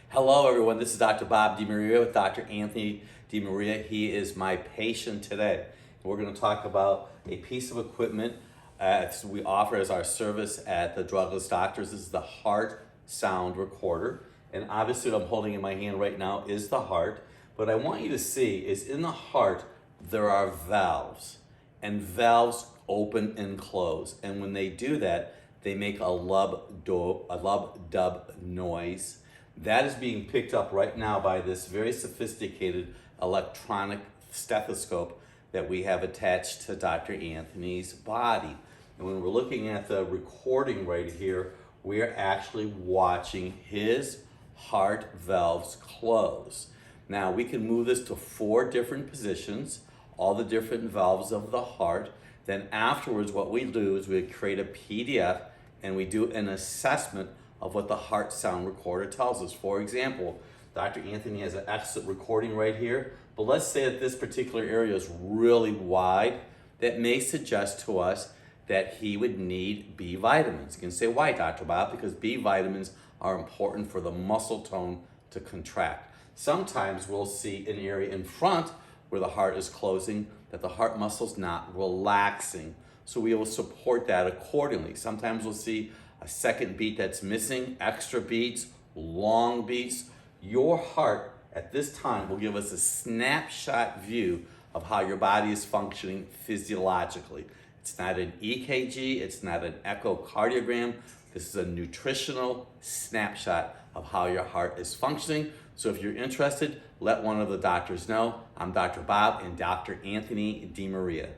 Hello everyone, this is Dr. Bob DiMaria with Dr. Anthony DiMaria. He is my patient today. We're going to talk about a piece of equipment we offer as our service at the Drugless Doctors. This is the heart sound recorder. And obviously what I'm holding in my hand right now is the heart. What I want you to see is in the heart there are valves. And valves open and close. And when they do that, they make a lub-dub noise. That is being picked up right now by this very sophisticated electronic stethoscope that we have attached to Dr. Anthony's body. And when we're looking at the recording right here, we're actually watching his heart valves close. Now we can move this to 4 different positions, all the different valves of the heart. Then afterwards what we do is we create a PDF and we do an assessment of what the heart sound recorder tells us. For example, Dr. Anthony has an excellent recording right here, but let's say that this particular area is really wide. That may suggest to us that he would need B vitamins. You can say, why, Dr. Bob? Because B vitamins are important for the muscle tone to contract. Sometimes we'll see an area in front where the heart is closing, that the heart muscle's not relaxing. So we will support that accordingly. Sometimes we'll see a second beat that's missing, extra beats, long beats. Your heart at this time will give us a snapshot view of how your body is functioning physiologically. It's not an EKG, it's not an echocardiogram. This is a nutritional snapshot of how your heart is functioning. So if you're interested, let one of the doctors know. I'm Dr. Bob and Dr. Anthony DiMaria.